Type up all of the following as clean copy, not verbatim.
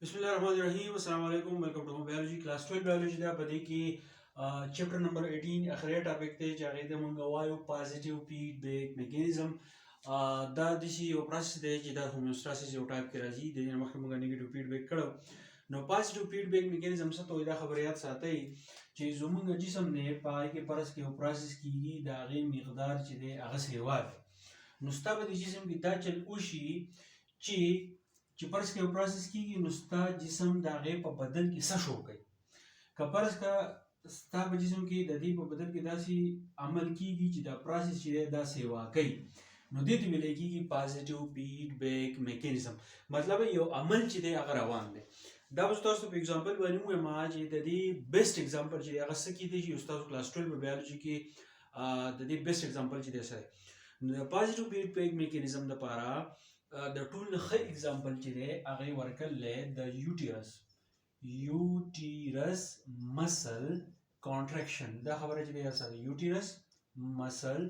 बिस्मिल्लाहिर्रहमानिर्रहीम अस्सलाम वालेकुम वेलकम टू बायोलॉजी क्लास 12 बायोलॉजी दा पदी की चैप्टर नंबर 18 आखिरी टॉपिक थे चाहे द मंग वायु पॉजिटिव फीडबैक मैकेनिज्म दा दिसी यो प्रोसेस दे जिदा होमियोस्टासिस यो टाइप के राजी दे मख मंग नेगेटिव फीडबैक करो नो पॉजिटिव फीडबैक मैकेनिज्म से तो इदा खबरियात साथे چې زمونږ جسم نه پای کې پرس کې یو پروسس کیږي دا غي مقدار چې دی هغه سیوا دی نو ستاسو د جسم کې دا چل وشي چې پرس کې یو پروسس کیږي نو ستاسو جسم دا غي په بدن کې څه شو کوي که پرس کا ستاسو جسم کې د دې په بدن کې داسي عمل کیږي چې دا پروسس چې دا سیوا کوي نو دې ته ویل کېږي پازیټیو فیډبیک میکانیزم مطلب یو عمل چې دی هغه روان دی دا اوس تاسو په एग्जांपल باندې مو ما چې د دې بیسټ एग्जांपल چې هغه سکی دی چې استاد کلاس 12 بایولوژي کې د دې بیسټ एग्जांपल چې دی سره نو پازیټیو فیډبیک میکانیزم د لپاره د ټول ښه एग्जांपल چې دی هغه ورکل د یوټیرس مسل کانټریکشن دا خبره چې دی سره یوټیرس مسل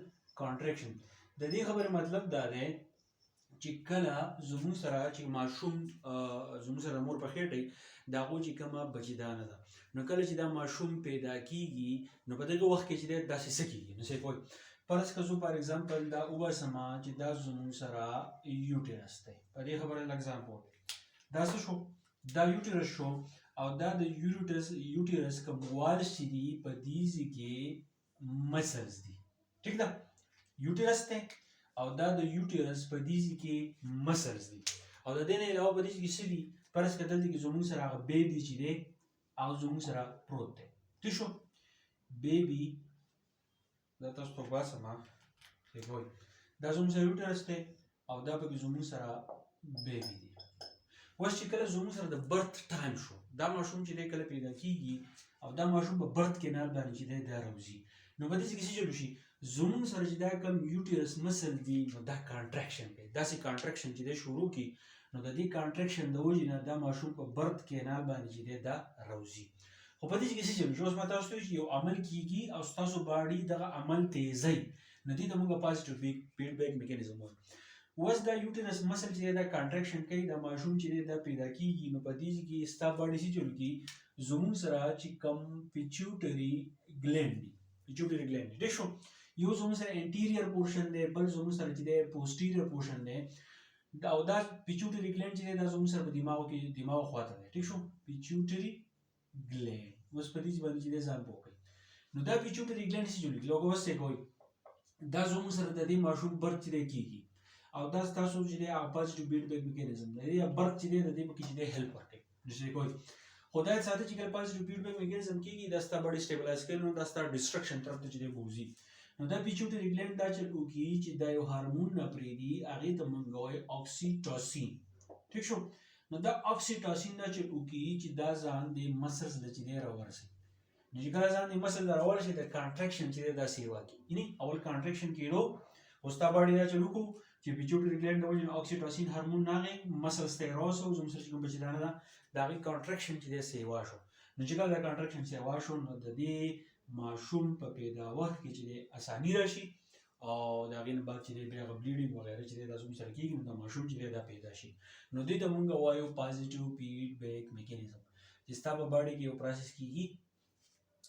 کانټریکشن د دې خبره مطلب دا دی چې کله زموږ سره چې ماشوم زموږ سره مور په خېټه دا غو چې کومه بچیدانه ده نو کله چې دا ماشوم پیدا کیږي نو په دغه وخت کې چې داسې سکیږي نو څه کوي پرس کزو پر एग्जांपल دا اوه سما چې دا زموږ سره یوټیرس دی په دې خبره एग्जांपल دا څه شو دا یوټیرس شو او دا د یوټیرس کوم والز دي په دې کې مسلز دي ٹھیک ده یوټیرس ته او دا د یوټیرس په دې کې مسلز دي او د دې نه علاوه په دې کې څه دي پرس کدل دي چې زموږ سره هغه بیبي چې دی او زموږ سره پروت دی ٹھیک شو بیبي دا تاسو په واسه ما کوي دا زموږ سره یوټیرس دی او دا په زموږ سره بیبي دی اوس چې کله زموږ سره د برث ټایم شو دا ماشوم چې دی کله پیدا کیږي او دا ماشوم په برث کې نه باندې چې دی دا راوځي نو په دې کې څه چلو شي زموږ سره چې دا کوم یوټیرس مسل دی نو دا کانټریکشن کوي دا سي کانټریکشن چې دی شروع کی نو د دې کانټریکشن د وجې نه دا ماشوم په برث کې نه باندې چې دی دا راوځي خو په دې کې څه چلو اوس ماته تاسو چې یو عمل کیږي او تاسو باډي دغه عمل تیزی نو دې د موږ پازیټیو فیډبیک میکانیزم وایي اوس دا یوټیرس مسل چې دا کانټریکشن کوي دا ماشوم چې دا پیدا کیږي نو په دې کې ستا باډي څه چلو کی زموږ سره چې کم پیچوټری ګلینډ دی پیچوټری ګلینډ دی شو یو زموږ سره انټیریयर پورشن دی بل زموږ سره چې دی پوسټیریयर پورشن دی او دا پیچوټری ګلینډ چې دا زموږ سره په دماغ خواته دی ٹھیک شو پیچوټری ګلینډ اوس په دې باندې چې ځان پوکي نو دا پیچوټری ګلینډ څه جوړي لوګو وسه کوي دا زموږ سره د دې ماشوم برث دی کیږي او دا تاسو چې دی پازیټیو فیډبیک میکانیزم دی یا برث چې دی د دې په کې چې دی هیلپ ورکوي نشي کوي خدای ساته چې کله پازیټیو فیډبیک میکانیزم کیږي دا ستاسو باډي سټیبلایز کوي نو دا ستاسو ډیسټرکشن طرف ته چې دی بوزي نو دا پیچوټری ګلینډ دا چې وکي چې دا یو هورمون نه پریدي هغه ته مونږ وایي اکسیټوسین ٹھیک شو نو دا اکسیټوسین دا چې وکي چې دا ځان د مسلز د چې دی راورسي نو چې کله ځان د مسل راورسي د کانټریکشن چې دا سیوا کوي یعنی اول کانټریکشن کیدو اوستا باډي دا چې وکړو چې پیچوټری ګلینډ د وجه اکسیټوسین هورمون راغی مسلز ته راوسو زموږ سره کوم بچدانه ده دا غي کانټریکشن چې دی سیوا شو نو چې کله دا کانټریکشن سیوا شو نو د دې ماشوم په پیداوار کې چې اسانی راشي او دا غین بعد چې بیا بلیډینګ وغیرہ چې دا زموږ سره کېږي نو د ماشوم چې دا پیدا شي نو دې ته مونږ وایو پازیټیو فیډبیک میکانیزم چې ستاسو باډي کې یو پروسس کیږي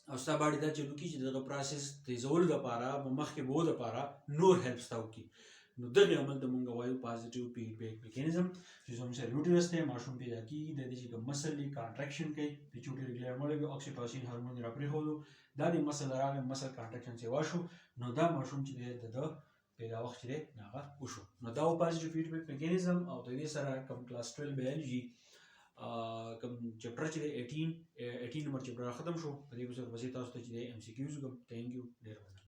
او ستاسو باډي دا چې لوکي چې دغه پروسس تیزول لپاره مخکې بو لپاره نور هیلپ تاو کی نو دغه عمل د مونږ وایو پازیټیو فیډبیک میکانیزم چې زموږ سره یوټیرس ته ماشوم پیدا کیږي د دې چې مسل کانټریکشن کوي پیچوټری ګلینډ مولوي اکسیټوسین هورمون راپری هولو دا د مسل راغلی مسل کانټریکشن سی واشو نو دا ماشوم چې د پیدا وخت چې هغه وشو نو دا پازیټیو فیډبیک میکانیزم او د دې سره کوم کلاس 12 بایولوژي کوم چپټر چې 18 نمبر چپټر ختم شو په دې سره وسیله تاسو ته چې ام سی کیوز کوم ثانک یو ډیر